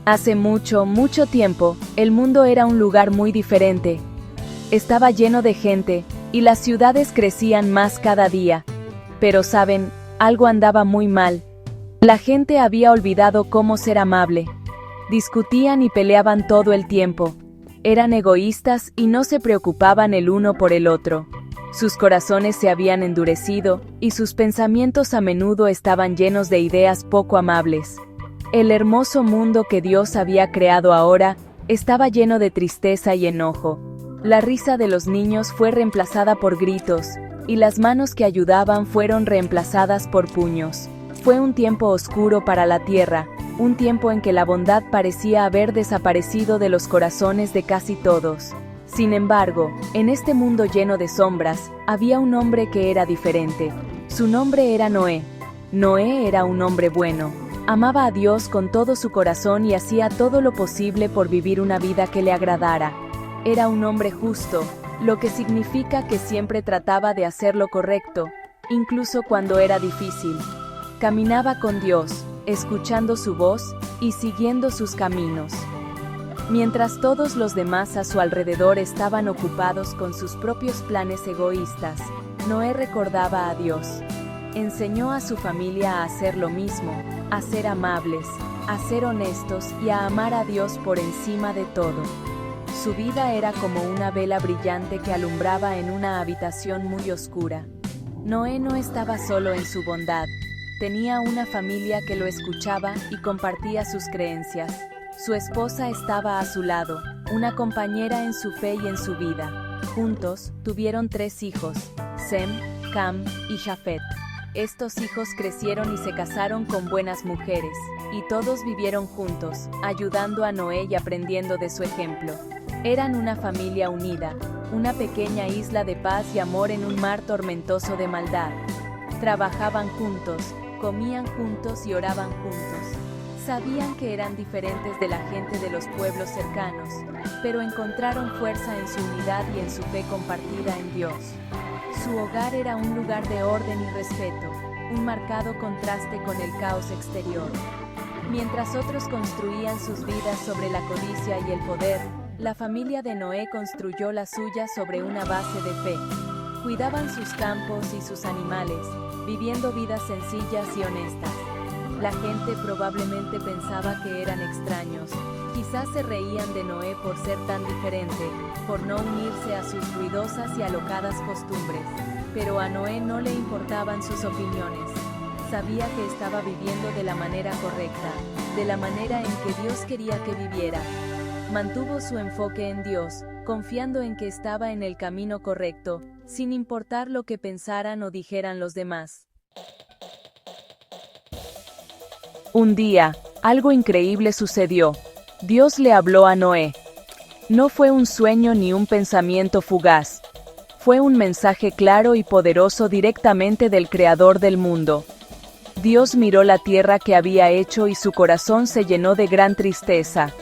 Hace mucho, mucho tiempo, el mundo era un lugar muy diferente. Estaba lleno de gente, y las ciudades crecían más cada día. Pero saben, algo andaba muy mal. La gente había olvidado cómo ser amable. Discutían y peleaban todo el tiempo. Eran egoístas y no se preocupaban el uno por el otro. Sus corazones se habían endurecido, y sus pensamientos a menudo estaban llenos de ideas poco amables. El hermoso mundo que Dios había creado ahora estaba lleno de tristeza y enojo. La risa de los niños fue reemplazada por gritos, y las manos que ayudaban fueron reemplazadas por puños. Fue un tiempo oscuro para la tierra, un tiempo en que la bondad parecía haber desaparecido de los corazones de casi todos. Sin embargo, en este mundo lleno de sombras, había un hombre que era diferente. Su nombre era Noé. Noé era un hombre bueno. Amaba a Dios con todo su corazón y hacía todo lo posible por vivir una vida que le agradara. Era un hombre justo, lo que significa que siempre trataba de hacer lo correcto, incluso cuando era difícil. Caminaba con Dios, escuchando su voz y siguiendo sus caminos. Mientras todos los demás a su alrededor estaban ocupados con sus propios planes egoístas, Noé recordaba a Dios. Enseñó a su familia a hacer lo mismo, a ser amables, a ser honestos y a amar a Dios por encima de todo. Su vida era como una vela brillante que alumbraba en una habitación muy oscura. Noé no estaba solo en su bondad, tenía una familia que lo escuchaba y compartía sus creencias. Su esposa estaba a su lado, una compañera en su fe y en su vida. Juntos, tuvieron 3 hijos, Sem, Cam y Jafet. Estos hijos crecieron y se casaron con buenas mujeres, y todos vivieron juntos, ayudando a Noé y aprendiendo de su ejemplo. Eran una familia unida, una pequeña isla de paz y amor en un mar tormentoso de maldad. Trabajaban juntos, comían juntos y oraban juntos. Sabían que eran diferentes de la gente de los pueblos cercanos, pero encontraron fuerza en su unidad y en su fe compartida en Dios. Su hogar era un lugar de orden y respeto, un marcado contraste con el caos exterior. Mientras otros construían sus vidas sobre la codicia y el poder, la familia de Noé construyó la suya sobre una base de fe. Cuidaban sus campos y sus animales, viviendo vidas sencillas y honestas. La gente probablemente pensaba que eran extraños. Quizás se reían de Noé por ser tan diferente, por no unirse a sus ruidosas y alocadas costumbres. Pero a Noé no le importaban sus opiniones. Sabía que estaba viviendo de la manera correcta, de la manera en que Dios quería que viviera. Mantuvo su enfoque en Dios, confiando en que estaba en el camino correcto, sin importar lo que pensaran o dijeran los demás. Un día, algo increíble sucedió. Dios le habló a Noé. No fue un sueño ni un pensamiento fugaz. Fue un mensaje claro y poderoso directamente del Creador del mundo. Dios miró la tierra que había hecho y su corazón se llenó de gran tristeza.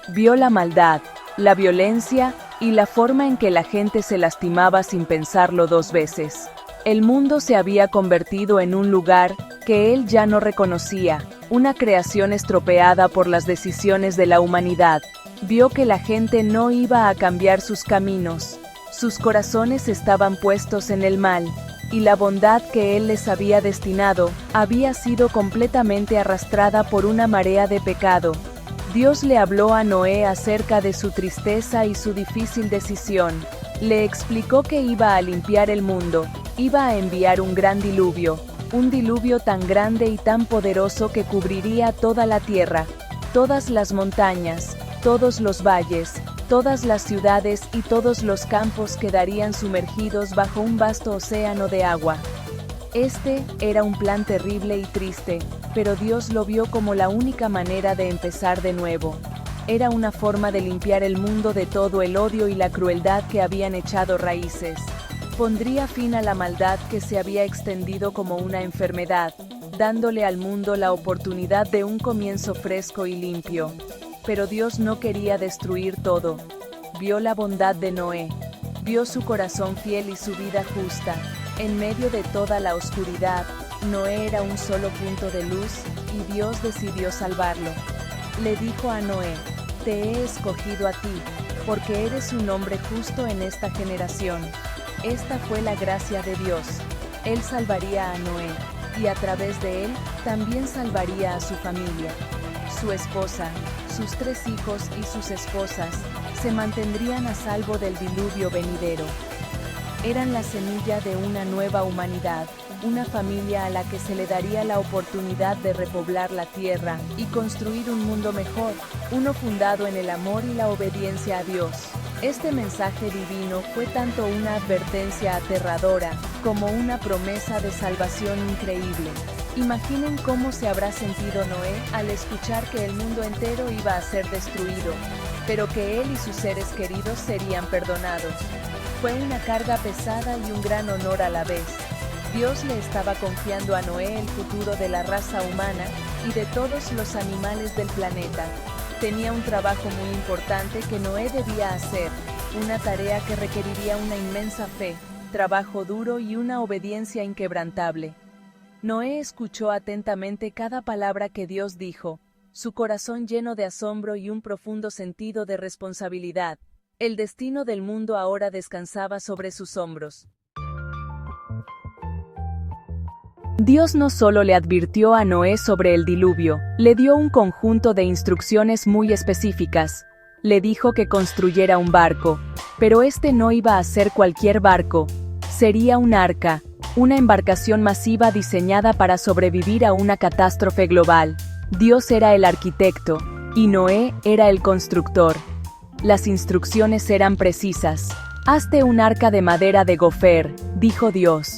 Vio la maldad, la violencia y la forma en que la gente se lastimaba sin pensarlo 2 veces. El mundo se había convertido en un lugar que él ya no reconocía, una creación estropeada por las decisiones de la humanidad. Vio que la gente no iba a cambiar sus caminos. Sus corazones estaban puestos en el mal, y la bondad que él les había destinado había sido completamente arrastrada por una marea de pecado. Dios le habló a Noé acerca de su tristeza y su difícil decisión. Le explicó que iba a limpiar el mundo, iba a enviar un gran diluvio, un diluvio tan grande y tan poderoso que cubriría toda la tierra, todas las montañas, todos los valles, todas las ciudades y todos los campos quedarían sumergidos bajo un vasto océano de agua. Este era un plan terrible y triste, pero Dios lo vio como la única manera de empezar de nuevo. Era una forma de limpiar el mundo de todo el odio y la crueldad que habían echado raíces. Pondría fin a la maldad que se había extendido como una enfermedad, dándole al mundo la oportunidad de un comienzo fresco y limpio. Pero Dios no quería destruir todo. Vio la bondad de Noé, vio su corazón fiel y su vida justa. En medio de toda la oscuridad, Noé era un solo punto de luz, y Dios decidió salvarlo. le dijo a Noé: «Te he escogido a ti, porque eres un hombre justo en esta generación». Esta fue la gracia de Dios. Él salvaría a Noé, y a través de él, también salvaría a su familia. Su esposa, sus 3 hijos y sus esposas, se mantendrían a salvo del diluvio venidero. Eran la semilla de una nueva humanidad, una familia a la que se le daría la oportunidad de repoblar la tierra y construir un mundo mejor, uno fundado en el amor y la obediencia a Dios. Este mensaje divino fue tanto una advertencia aterradora, como una promesa de salvación increíble. Imaginen cómo se habrá sentido Noé al escuchar que el mundo entero iba a ser destruido, pero que él y sus seres queridos serían perdonados. Fue una carga pesada y un gran honor a la vez. Dios le estaba confiando a Noé el futuro de la raza humana y de todos los animales del planeta. Tenía un trabajo muy importante que Noé debía hacer, una tarea que requeriría una inmensa fe, trabajo duro y una obediencia inquebrantable. Noé escuchó atentamente cada palabra que Dios dijo, su corazón lleno de asombro y un profundo sentido de responsabilidad. El destino del mundo ahora descansaba sobre sus hombros. Dios no solo le advirtió a Noé sobre el diluvio, le dio un conjunto de instrucciones muy específicas. Le dijo que construyera un barco, pero este no iba a ser cualquier barco. Sería un arca, una embarcación masiva diseñada para sobrevivir a una catástrofe global. Dios era el arquitecto, y Noé era el constructor. Las instrucciones eran precisas. «Hazte un arca de madera de gofer», dijo Dios.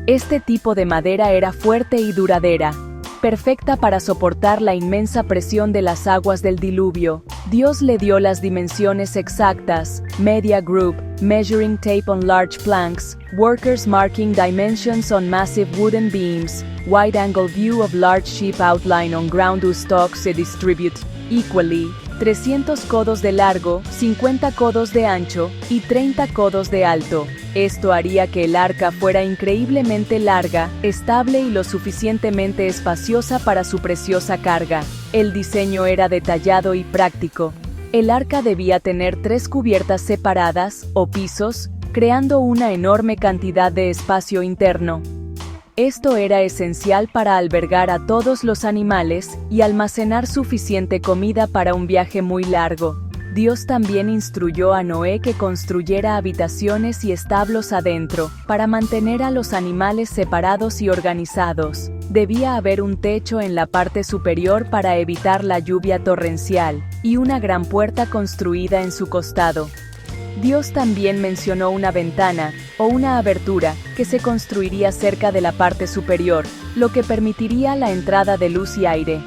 Este tipo de madera era fuerte y duradera, perfecta para soportar la inmensa presión de las aguas del diluvio. Dios le dio las dimensiones exactas: media group, measuring tape on large planks, workers marking dimensions on massive wooden beams, wide-angle view of large ship outline on ground whose stocks se distribute equally, 300 codos de largo, 50 codos de ancho y 30 codos de alto. Esto haría que el arca fuera increíblemente larga, estable y lo suficientemente espaciosa para su preciosa carga. El diseño era detallado y práctico. El arca debía tener 3 cubiertas separadas, o pisos, creando una enorme cantidad de espacio interno. Esto era esencial para albergar a todos los animales y almacenar suficiente comida para un viaje muy largo. Dios también instruyó a Noé que construyera habitaciones y establos adentro, para mantener a los animales separados y organizados. Debía haber un techo en la parte superior para evitar la lluvia torrencial, y una gran puerta construida en su costado. Dios también mencionó una ventana, o una abertura, que se construiría cerca de la parte superior, lo que permitiría la entrada de luz y aire.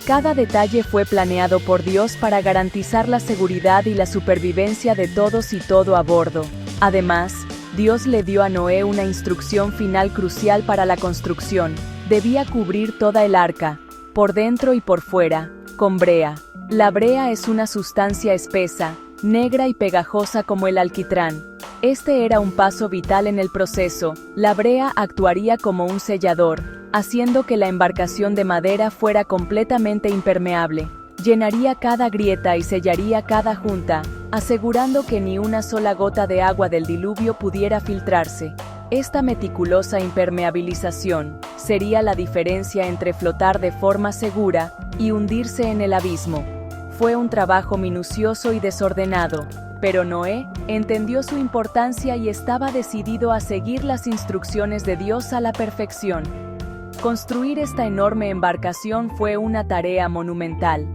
Cada detalle fue planeado por Dios para garantizar la seguridad y la supervivencia de todos y todo a bordo. Además, Dios le dio a Noé una instrucción final crucial para la construcción. Debía cubrir toda el arca, por dentro y por fuera, con brea. La brea es una sustancia espesa, negra y pegajosa como el alquitrán. Este era un paso vital en el proceso. La brea actuaría como un sellador, haciendo que la embarcación de madera fuera completamente impermeable. Llenaría cada grieta y sellaría cada junta, asegurando que ni una sola gota de agua del diluvio pudiera filtrarse. Esta meticulosa impermeabilización sería la diferencia entre flotar de forma segura y hundirse en el abismo. Fue un trabajo minucioso y desordenado, pero Noé entendió su importancia y estaba decidido a seguir las instrucciones de Dios a la perfección. Construir esta enorme embarcación fue una tarea monumental.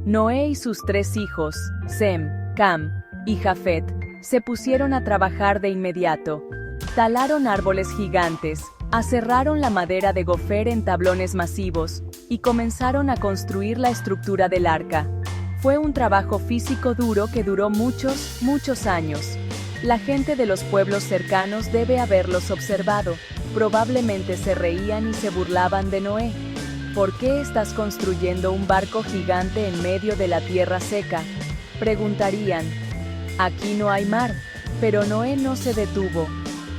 Noé y sus 3 hijos, Sem, Cam y Jafet, se pusieron a trabajar de inmediato. Talaron árboles gigantes, aserraron la madera de gofer en tablones masivos, y comenzaron a construir la estructura del arca. Fue un trabajo físico duro que duró muchos años. La gente de los pueblos cercanos debe haberlos observado. Probablemente se reían y se burlaban de Noé. ¿Por qué estás construyendo un barco gigante en medio de la tierra seca?, preguntarían. Aquí no hay mar. Pero Noé no se detuvo.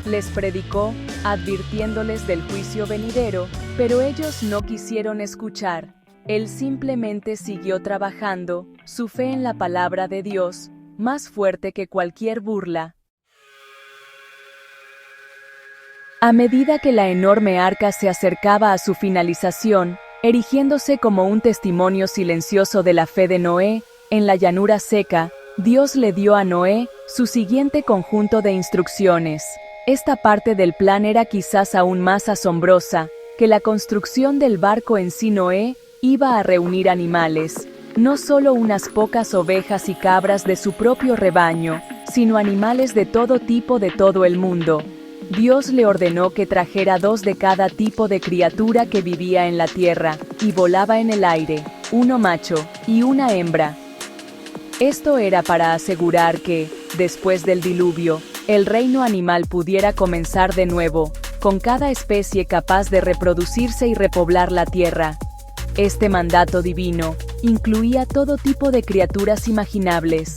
Les predicó, advirtiéndoles del juicio venidero, pero ellos no quisieron escuchar. Él simplemente siguió trabajando, su fe en la palabra de Dios, más fuerte que cualquier burla. A medida que la enorme arca se acercaba a su finalización, erigiéndose como un testimonio silencioso de la fe de Noé, en la llanura seca, Dios le dio a Noé su siguiente conjunto de instrucciones. Esta parte del plan era quizás aún más asombrosa que la construcción del barco en sí. Noé iba a reunir animales, no solo unas pocas ovejas y cabras de su propio rebaño, sino animales de todo tipo de todo el mundo. Dios le ordenó que trajera 2 de cada tipo de criatura que vivía en la tierra y volaba en el aire, uno macho y una hembra. Esto era para asegurar que, después del diluvio, el reino animal pudiera comenzar de nuevo, con cada especie capaz de reproducirse y repoblar la tierra. Este mandato divino incluía todo tipo de criaturas imaginables,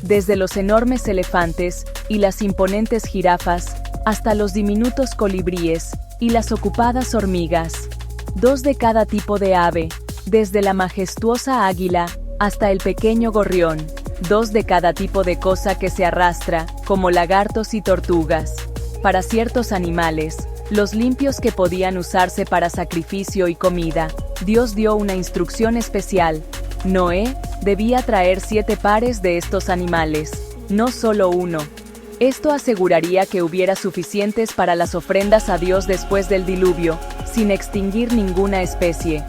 desde los enormes elefantes y las imponentes jirafas, hasta los diminutos colibríes y las ocupadas hormigas. 2 de cada tipo de ave, desde la majestuosa águila hasta el pequeño gorrión. 2 de cada tipo de cosa que se arrastra, como lagartos y tortugas. Para ciertos animales, los limpios que podían usarse para sacrificio y comida, Dios dio una instrucción especial. Noé debía traer 7 pares de estos animales, no solo uno. Esto aseguraría que hubiera suficientes para las ofrendas a Dios después del diluvio, sin extinguir ninguna especie.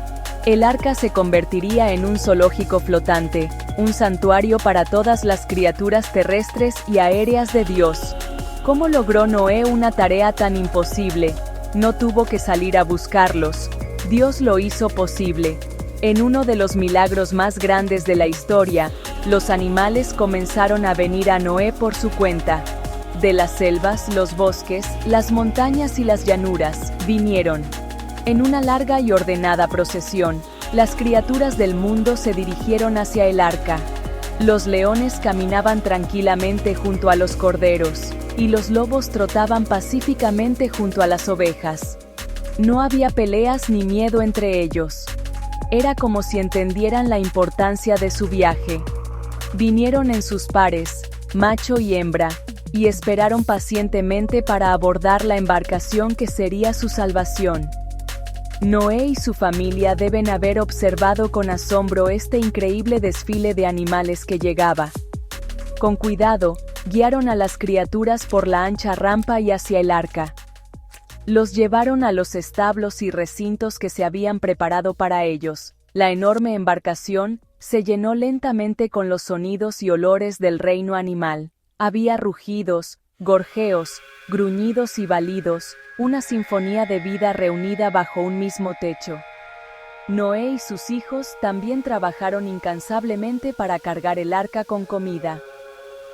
El arca se convertiría en un zoológico flotante, un santuario para todas las criaturas terrestres y aéreas de Dios. ¿Cómo logró Noé una tarea tan imposible? No tuvo que salir a buscarlos. Dios lo hizo posible. En uno de los milagros más grandes de la historia, los animales comenzaron a venir a Noé por su cuenta. De las selvas, los bosques, las montañas y las llanuras, vinieron. En una larga y ordenada procesión, las criaturas del mundo se dirigieron hacia el arca. Los leones caminaban tranquilamente junto a los corderos, y los lobos trotaban pacíficamente junto a las ovejas. No había peleas ni miedo entre ellos. Era como si entendieran la importancia de su viaje. Vinieron en sus pares, macho y hembra, y esperaron pacientemente para abordar la embarcación que sería su salvación. Noé y su familia deben haber observado con asombro este increíble desfile de animales que llegaba. Con cuidado, guiaron a las criaturas por la ancha rampa y hacia el arca. Los llevaron a los establos y recintos que se habían preparado para ellos. La enorme embarcación se llenó lentamente con los sonidos y olores del reino animal. Había rugidos, gorjeos, gruñidos y balidos, una sinfonía de vida reunida bajo un mismo techo. Noé y sus hijos también trabajaron incansablemente para cargar el arca con comida.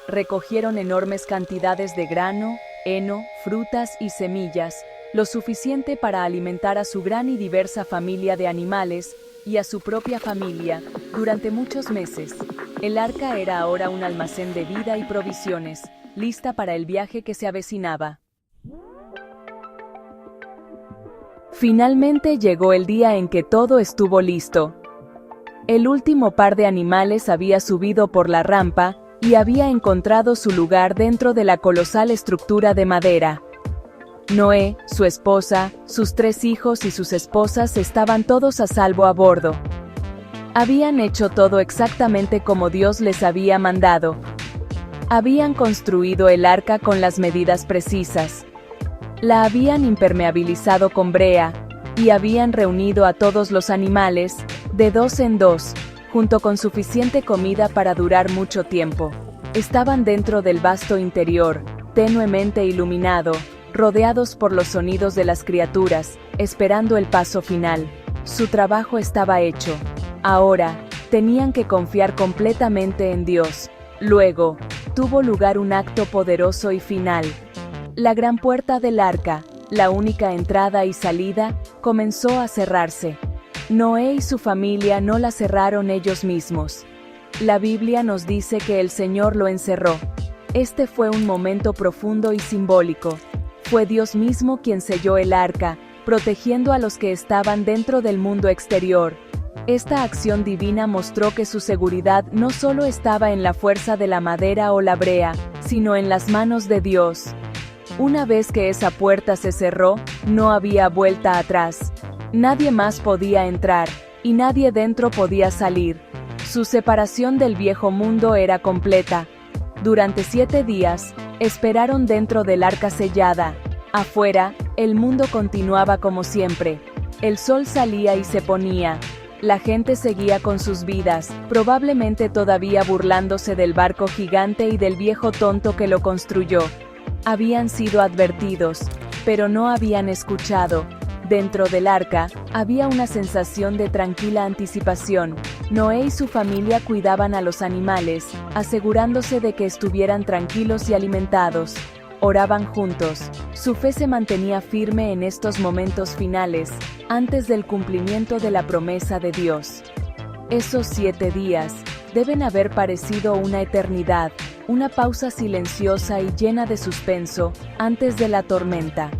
Recogieron enormes cantidades de grano, heno, frutas y semillas, lo suficiente para alimentar a su gran y diversa familia de animales y a su propia familia durante muchos meses. El arca era ahora un almacén de vida y provisiones, lista para el viaje que se avecinaba. Finalmente llegó el día en que todo estuvo listo. El último par de animales había subido por la rampa y había encontrado su lugar dentro de la colosal estructura de madera. Noé, su esposa, sus 3 hijos y sus esposas estaban todos a salvo a bordo. Habían hecho todo exactamente como Dios les había mandado. Habían construido el arca con las medidas precisas. La habían impermeabilizado con brea, y habían reunido a todos los animales, de 2 en 2, junto con suficiente comida para durar mucho tiempo. Estaban dentro del vasto interior, tenuemente iluminado, rodeados por los sonidos de las criaturas, esperando el paso final. Su trabajo estaba hecho. Ahora, tenían que confiar completamente en Dios. Luego, tuvo lugar un acto poderoso y final. La gran puerta del arca, la única entrada y salida, comenzó a cerrarse. Noé y su familia no la cerraron ellos mismos. La Biblia nos dice que el Señor lo encerró. Este fue un momento profundo y simbólico. Fue Dios mismo quien selló el arca, protegiendo a los que estaban dentro del mundo exterior, Esta acción divina mostró que su seguridad no solo estaba en la fuerza de la madera o la brea, sino en las manos de Dios. Una vez que esa puerta se cerró, no había vuelta atrás. Nadie más podía entrar, y nadie dentro podía salir. Su separación del viejo mundo era completa. Durante 7 días, esperaron dentro del arca sellada. Afuera, el mundo continuaba como siempre. El sol salía y se ponía. La gente seguía con sus vidas, probablemente todavía burlándose del barco gigante y del viejo tonto que lo construyó. Habían sido advertidos, pero no habían escuchado. Dentro del arca, había una sensación de tranquila anticipación. Noé y su familia cuidaban a los animales, asegurándose de que estuvieran tranquilos y alimentados. Oraban juntos. Su fe se mantenía firme en estos momentos finales, antes del cumplimiento de la promesa de Dios. Esos 7 días deben haber parecido una eternidad, una pausa silenciosa y llena de suspenso, antes de la tormenta.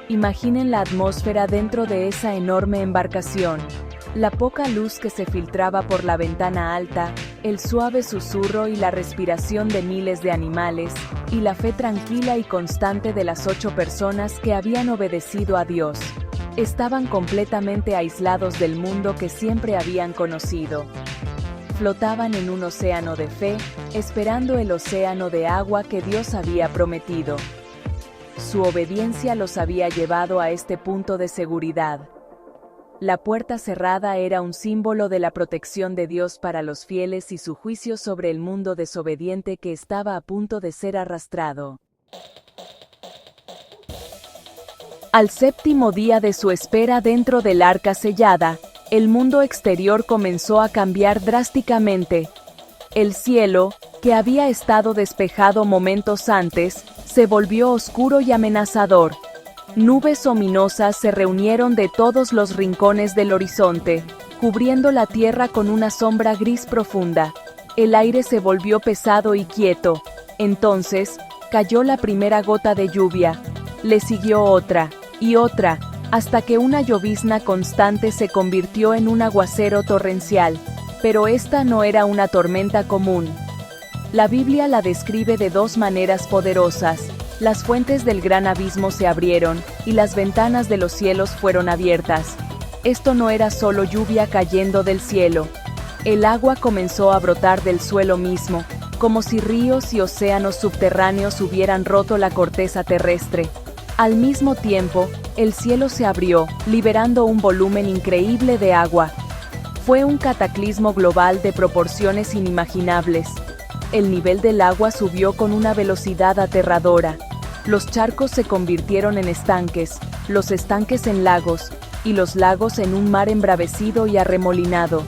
Imaginen la atmósfera dentro de esa enorme embarcación. La poca luz que se filtraba por la ventana alta, el suave susurro y la respiración de miles de animales, y la fe tranquila y constante de las 8 personas que habían obedecido a Dios. Estaban completamente aislados del mundo que siempre habían conocido. Flotaban en un océano de fe, esperando el océano de agua que Dios había prometido. Su obediencia los había llevado a este punto de seguridad. La puerta cerrada era un símbolo de la protección de Dios para los fieles y su juicio sobre el mundo desobediente que estaba a punto de ser arrastrado. Al 7º día de su espera dentro del arca sellada, el mundo exterior comenzó a cambiar drásticamente. El cielo, que había estado despejado momentos antes, se volvió oscuro y amenazador. Nubes ominosas se reunieron de todos los rincones del horizonte, cubriendo la tierra con una sombra gris profunda. El aire se volvió pesado y quieto. Entonces, cayó la primera gota de lluvia. Le siguió otra, y otra, hasta que una llovizna constante se convirtió en un aguacero torrencial. Pero esta no era una tormenta común. La Biblia la describe de 2 maneras poderosas. Las fuentes del gran abismo se abrieron, y las ventanas de los cielos fueron abiertas. Esto no era solo lluvia cayendo del cielo. El agua comenzó a brotar del suelo mismo, como si ríos y océanos subterráneos hubieran roto la corteza terrestre. Al mismo tiempo, el cielo se abrió, liberando un volumen increíble de agua. Fue un cataclismo global de proporciones inimaginables. El nivel del agua subió con una velocidad aterradora. Los charcos se convirtieron en estanques, los estanques en lagos, y los lagos en un mar embravecido y arremolinado.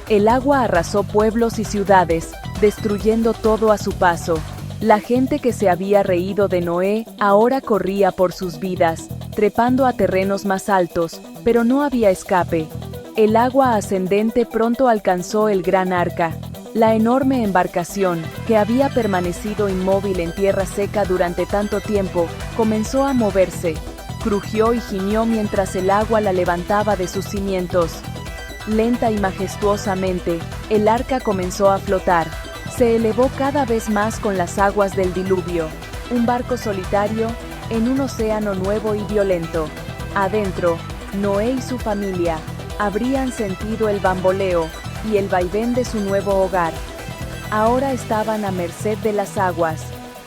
El agua arrasó pueblos y ciudades, destruyendo todo a su paso. La gente que se había reído de Noé ahora corría por sus vidas, trepando a terrenos más altos, pero no había escape. El agua ascendente pronto alcanzó el gran arca. La enorme embarcación, que había permanecido inmóvil en tierra seca durante tanto tiempo, comenzó a moverse. Crujió y gimió mientras el agua la levantaba de sus cimientos. Lenta y majestuosamente, el arca comenzó a flotar. Se elevó cada vez más con las aguas del diluvio. Un barco solitario, en un océano nuevo y violento. Adentro, Noé y su familia habrían sentido el bamboleo y el vaivén de su nuevo hogar. Ahora estaban a merced de las aguas,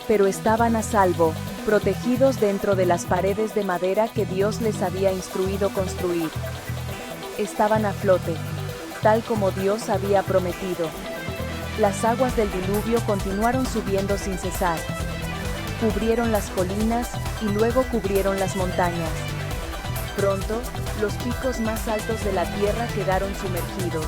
pero estaban a salvo, protegidos dentro de las paredes de madera que Dios les había instruido construir. Estaban a flote, tal como Dios había prometido. Las aguas del diluvio continuaron subiendo sin cesar. Cubrieron las colinas y luego cubrieron las montañas. Pronto, los picos más altos de la tierra quedaron sumergidos.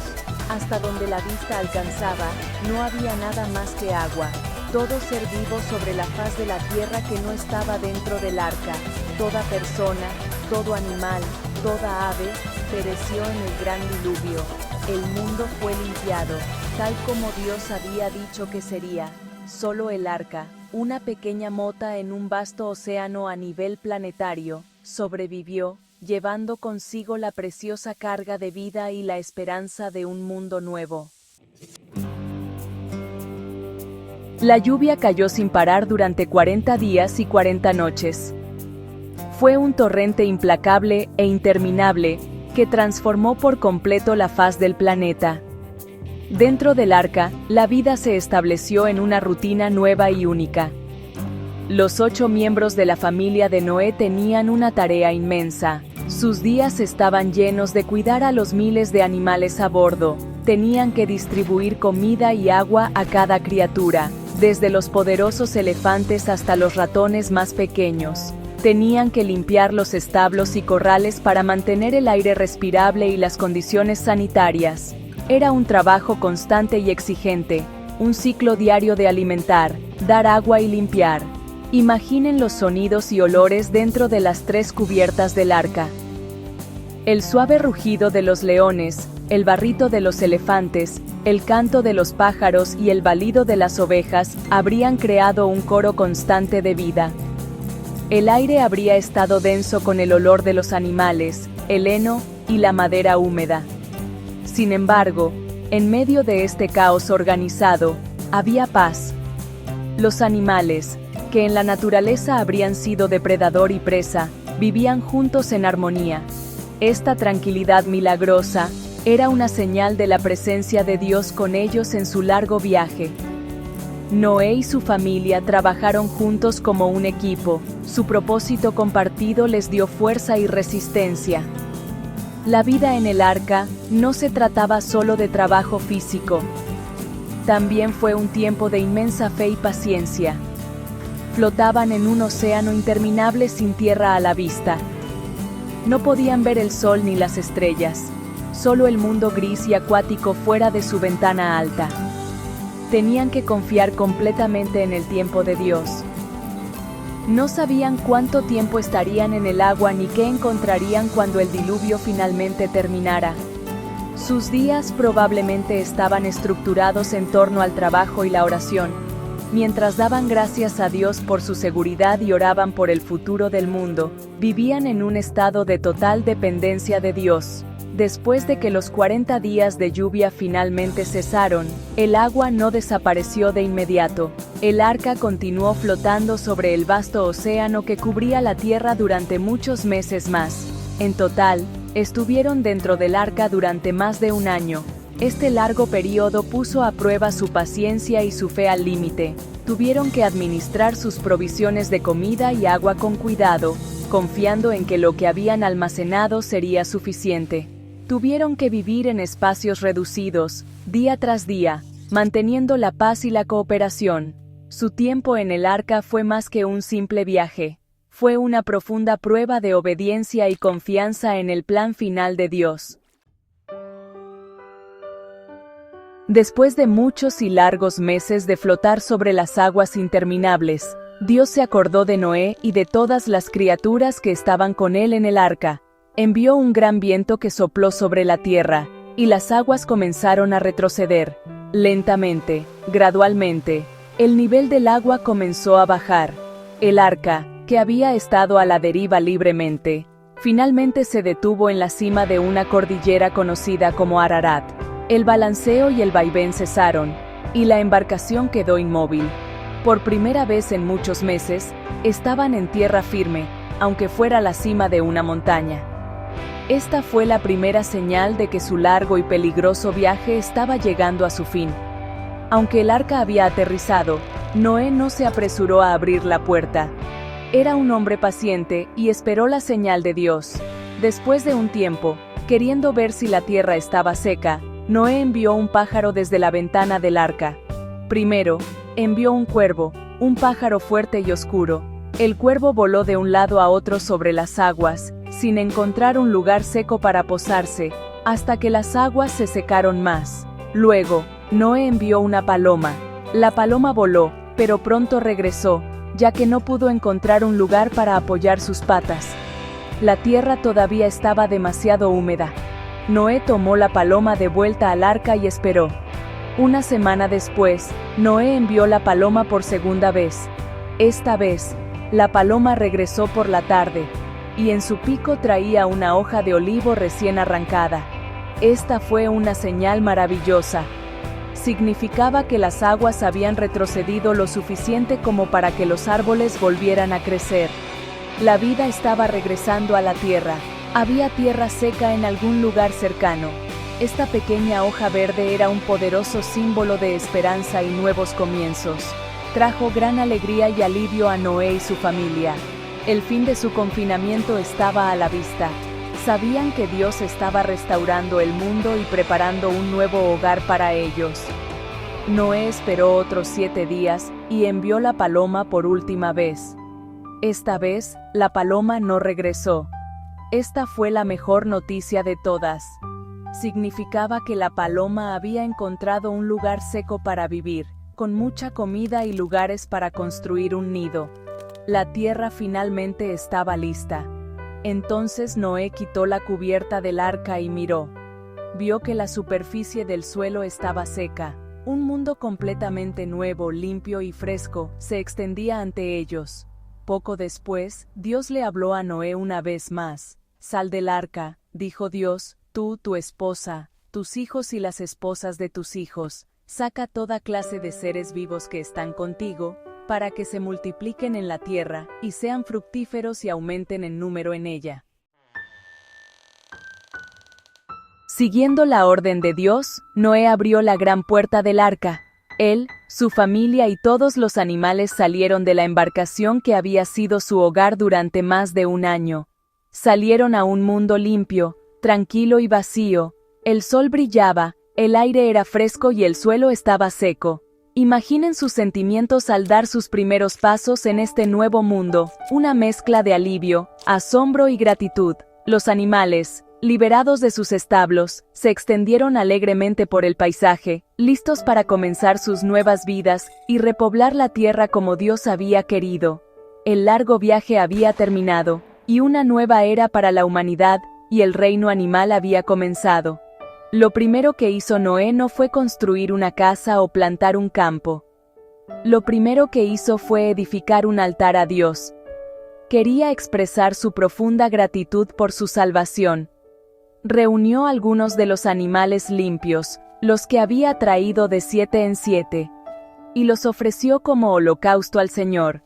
Hasta donde la vista alcanzaba, no había nada más que agua. Todo ser vivo sobre la faz de la tierra que no estaba dentro del arca, toda persona, todo animal, toda ave, pereció en el gran diluvio. El mundo fue limpiado, tal como Dios había dicho que sería. Solo el arca, una pequeña mota en un vasto océano a nivel planetario, sobrevivió, llevando consigo la preciosa carga de vida y la esperanza de un mundo nuevo. La lluvia cayó sin parar durante 40 días y 40 noches. Fue un torrente implacable e interminable que transformó por completo la faz del planeta. Dentro del arca, la vida se estableció en una rutina nueva y única. Los 8 miembros de la familia de Noé tenían una tarea inmensa. Sus días estaban llenos de cuidar a los miles de animales a bordo. Tenían que distribuir comida y agua a cada criatura, desde los poderosos elefantes hasta los ratones más pequeños. Tenían que limpiar los establos y corrales para mantener el aire respirable y las condiciones sanitarias. Era un trabajo constante y exigente, un ciclo diario de alimentar, dar agua y limpiar. Imaginen los sonidos y olores dentro de las 3 cubiertas del arca. El suave rugido de los leones, el barrito de los elefantes, el canto de los pájaros y el balido de las ovejas habrían creado un coro constante de vida. El aire habría estado denso con el olor de los animales, el heno y la madera húmeda. Sin embargo, en medio de este caos organizado, había paz. Los animales, que en la naturaleza habrían sido depredador y presa, vivían juntos en armonía. Esta tranquilidad milagrosa era una señal de la presencia de Dios con ellos en su largo viaje. Noé y su familia trabajaron juntos como un equipo. Su propósito compartido les dio fuerza y resistencia. La vida en el arca no se trataba solo de trabajo físico. También fue un tiempo de inmensa fe y paciencia. Flotaban en un océano interminable sin tierra a la vista. No podían ver el sol ni las estrellas, solo el mundo gris y acuático fuera de su ventana alta. Tenían que confiar completamente en el tiempo de Dios. No sabían cuánto tiempo estarían en el agua ni qué encontrarían cuando el diluvio finalmente terminara. Sus días probablemente estaban estructurados en torno al trabajo y la oración, mientras daban gracias a Dios por su seguridad y oraban por el futuro del mundo. Vivían en un estado de total dependencia de Dios. Después de que los 40 días de lluvia finalmente cesaron, el agua no desapareció de inmediato. El arca continuó flotando sobre el vasto océano que cubría la tierra durante muchos meses más. En total, estuvieron dentro del arca durante más de un año. Este largo periodo puso a prueba su paciencia y su fe al límite. Tuvieron que administrar sus provisiones de comida y agua con cuidado, confiando en que lo que habían almacenado sería suficiente. Tuvieron que vivir en espacios reducidos, día tras día, manteniendo la paz y la cooperación. Su tiempo en el arca fue más que un simple viaje. Fue una profunda prueba de obediencia y confianza en el plan final de Dios. Después de muchos y largos meses de flotar sobre las aguas interminables, Dios se acordó de Noé y de todas las criaturas que estaban con él en el arca. Envió un gran viento que sopló sobre la tierra, y las aguas comenzaron a retroceder. Lentamente, gradualmente, el nivel del agua comenzó a bajar. El arca, que había estado a la deriva libremente, finalmente se detuvo en la cima de una cordillera conocida como Ararat. El balanceo y el vaivén cesaron, y la embarcación quedó inmóvil. Por primera vez en muchos meses, estaban en tierra firme, aunque fuera la cima de una montaña. Esta fue la primera señal de que su largo y peligroso viaje estaba llegando a su fin. Aunque el arca había aterrizado, Noé no se apresuró a abrir la puerta. Era un hombre paciente y esperó la señal de Dios. Después de un tiempo, queriendo ver si la tierra estaba seca, Noé envió un pájaro desde la ventana del arca. Primero, envió un cuervo, un pájaro fuerte y oscuro. El cuervo voló de un lado a otro sobre las aguas, sin encontrar un lugar seco para posarse, hasta que las aguas se secaron más. Luego, Noé envió una paloma. La paloma voló, pero pronto regresó, ya que no pudo encontrar un lugar para apoyar sus patas. La tierra todavía estaba demasiado húmeda. Noé tomó la paloma de vuelta al arca y esperó. Una semana después, Noé envió la paloma por segunda vez. Esta vez, la paloma regresó por la tarde. y en su pico traía una hoja de olivo recién arrancada. Esta fue una señal maravillosa. Significaba que las aguas habían retrocedido lo suficiente como para que los árboles volvieran a crecer. La vida estaba regresando a la tierra. Había tierra seca en algún lugar cercano. Esta pequeña hoja verde era un poderoso símbolo de esperanza y nuevos comienzos. Trajo gran alegría y alivio a Noé y su familia. El fin de su confinamiento estaba a la vista. Sabían que Dios estaba restaurando el mundo y preparando un nuevo hogar para ellos. Noé esperó otros 7 días y envió la paloma por última vez. Esta vez, la paloma no regresó. Esta fue la mejor noticia de todas. Significaba que la paloma había encontrado un lugar seco para vivir, con mucha comida y lugares para construir un nido. La tierra finalmente estaba lista. Entonces Noé quitó la cubierta del arca y miró. Vio que la superficie del suelo estaba seca. Un mundo completamente nuevo, limpio y fresco, se extendía ante ellos. Poco después, Dios le habló a Noé una vez más. «Sal del arca», dijo Dios, «tú, tu esposa, tus hijos y las esposas de tus hijos. Saca toda clase de seres vivos que están contigo, para que se multipliquen en la tierra, y sean fructíferos y aumenten en número en ella». Siguiendo la orden de Dios, Noé abrió la gran puerta del arca. Él, su familia y todos los animales salieron de la embarcación que había sido su hogar durante más de 1 año. Salieron a un mundo limpio, tranquilo y vacío. El sol brillaba, el aire era fresco y el suelo estaba seco. Imaginen sus sentimientos al dar sus primeros pasos en este nuevo mundo, una mezcla de alivio, asombro y gratitud. Los animales, liberados de sus establos, se extendieron alegremente por el paisaje, listos para comenzar sus nuevas vidas y repoblar la tierra como Dios había querido. El largo viaje había terminado, y una nueva era para la humanidad y el reino animal había comenzado. Lo primero que hizo Noé no fue construir una casa o plantar un campo. Lo primero que hizo fue edificar un altar a Dios. Quería expresar su profunda gratitud por su salvación. Reunió algunos de los animales limpios, los que había traído de 7 en 7, y los ofreció como holocausto al Señor.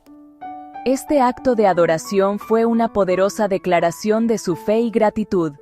Este acto de adoración fue una poderosa declaración de su fe y gratitud.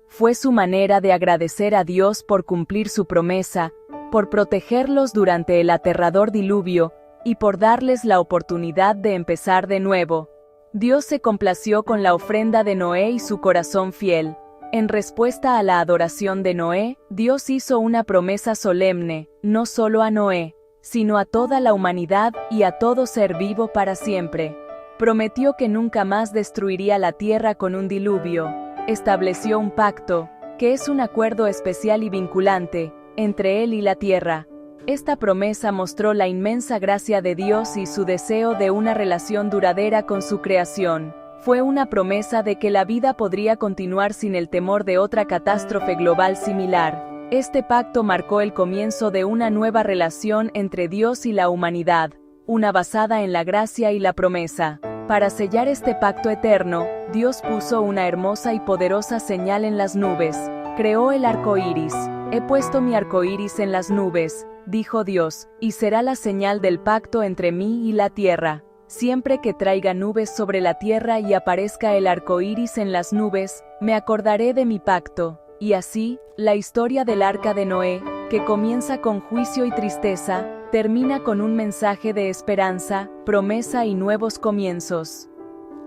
Fue su manera de agradecer a Dios por cumplir su promesa, por protegerlos durante el aterrador diluvio, y por darles la oportunidad de empezar de nuevo. Dios se complació con la ofrenda de Noé y su corazón fiel. En respuesta a la adoración de Noé, Dios hizo una promesa solemne, no solo a Noé, sino a toda la humanidad y a todo ser vivo para siempre. Prometió que nunca más destruiría la tierra con un diluvio. Estableció un pacto, que es un acuerdo especial y vinculante, entre él y la tierra. Esta promesa mostró la inmensa gracia de Dios y su deseo de una relación duradera con su creación. Fue una promesa de que la vida podría continuar sin el temor de otra catástrofe global similar. Este pacto marcó el comienzo de una nueva relación entre Dios y la humanidad, una basada en la gracia y la promesa. Para sellar este pacto eterno, Dios puso una hermosa y poderosa señal en las nubes. Creó el arco iris. «He puesto mi arco iris en las nubes», dijo Dios, «y será la señal del pacto entre mí y la tierra. Siempre que traiga nubes sobre la tierra y aparezca el arco iris en las nubes, me acordaré de mi pacto». Y así, la historia del arca de Noé, que comienza con juicio y tristeza, termina con un mensaje de esperanza, promesa y nuevos comienzos.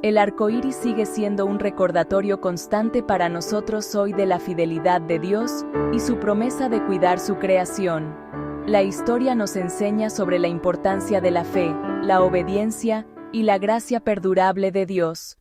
El arco iris sigue siendo un recordatorio constante para nosotros hoy de la fidelidad de Dios y su promesa de cuidar su creación. La historia nos enseña sobre la importancia de la fe, la obediencia y la gracia perdurable de Dios.